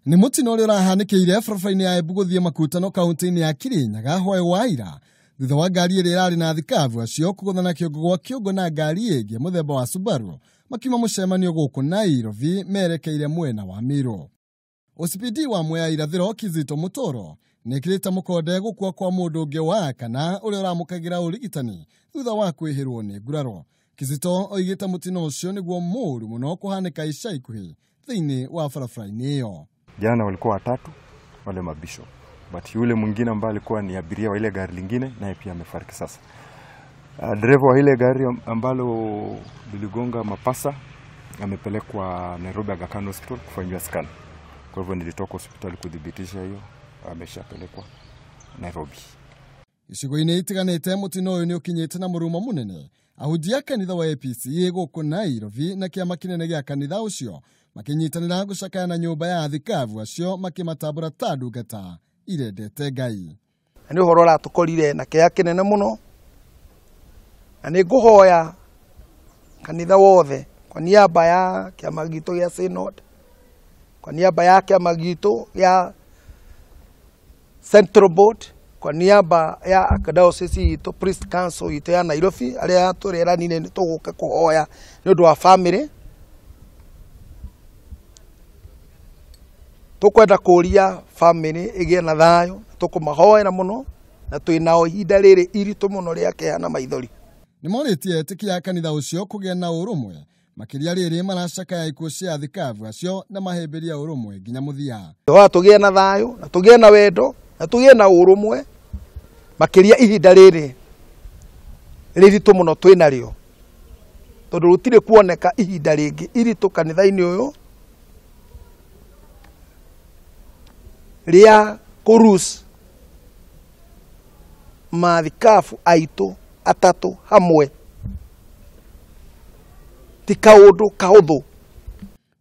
Ni mutino uri urahanĩkĩire barabara-inĩ ya Embu gũthiĩ Makutano kaunti-inĩ ya Kirinyaga hwaĩ wa ira thutha wa ngari ĩrĩa ĩrarĩ na athikabu acio kũgũthana kĩongo gwa kĩongo na ngari ĩngĩ mũthemba wa Subaru makiuma mũcemanio gũkũ Nairobi merekeire mwena wa Meru. OCPD wa Mwea irathĩro Kizito Mutoro nĩkĩrĩte mũkonde gũkua kwa mũndũ ũngĩ wa kana ũrĩa ũramũkagĩra ũrigitani thutha wa kwĩhĩrwo nĩ nguraro. Kizito oigĩte mũtino ũcio nĩguo mũũru mũno kũhanĩka ica ikuhĩ thĩinĩ wa barabara-inĩ ĩyo. Jana walikuwa watatu wale mabisho, but yule mwingine ambaye alikuwa ni abiria wa ile gari lingine naye pia amefariki sasa. Dereva wa ile gari ambalo liligonga mapasa amepelekwa Nairobi Aga Khan Hospital kufanywa scan. Kwa hivyo nilitoka hospitali kudhibitisha hiyo ameshapelekwa Nairobi. Icigo-inĩ itiganĩte mũtino ũyũ nĩ ũkinyĩte na mũrumo mũnene. Ahunjia kanitha wa APCA gũkũ Nairobi na kĩama kĩnene gĩa kanitha ũcio makinyitanĩra gũcakaya nyũmba ya athikabu acio makimatambũra ta ndungata irendete Ngai. Nĩ ũhoro ũratũkorire na kĩeha kĩnene mũno, na nĩ ngũhoya kanitha wothe kwa niaba ya kĩama gitũ gĩa Synod, kwa niaba ya kĩama gitũ ya Central Board, kwa niaba ya Archdiocese itũ Priest Council itũ ya Nairobi arĩa tũreranire nĩ tũgũka kũhoya nĩ ũndũ wa family. Tukwenda kũria family ĩgĩe na thayũ, tũkũmahoera mũno na twĩna ihinda rĩrĩ iritũ mũno rĩa kĩeha na maithori. Nĩmorĩtie etĩkia a kanitha ũcio kũgĩa na ũrũmwe makĩria rĩrĩ maracakaya ikuũ cia athikabu acio na mahĩmbĩria ũrũmwe nginya mũthia. Tũgĩe na thayũ na tũgĩe na wendo na tũgĩe na ũrũmwe makĩria ihinda rĩrĩ rĩritũ mũno twĩnarĩo, tondũ rũtirĩ kuoneka ihinda rĩngĩ iritũ kanitha-inĩ ũyũ ria kurus mathikabu aitũ atatũ hamwe ti kaũndũ kahũthũ.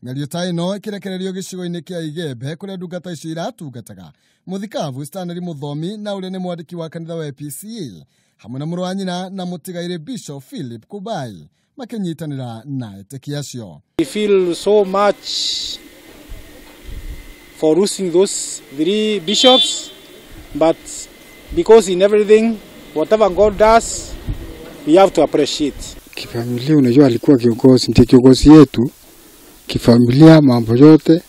Mĩario ta ĩno ĩkĩrekererio gĩcigo-inĩ kĩa Igembe kũrĩa ndungata icio iratungataga mũthikabu Stanley Muthomi na ũrĩa nĩ mwandĩki wa kanitha wa APCA hamwe na mũrũ wa nyina na mũtigairĩ Bishop Philip Kubai makinyitanĩra na etĩkia acio. We feel so much for losing those three bishops, but because in everything, whatever God does, we have to appreciate. Kifamilia unajua alikuwa kiongozi, ndiye kiongozi yetu. Kifamilia mambo yote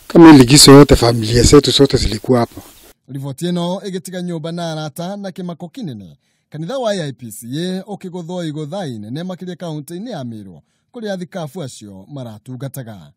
kama ligizo yote familia zetu zote zilikuwa hapa. Riboti ĩno ĩgĩtiga nyũmba na arata na kĩmako kĩnene. Kanitha wa IPCA ũkĩgũthwo igũtha inene makĩria kaunti-inĩ ya Meru kũrĩa athikabu acio maratungataga.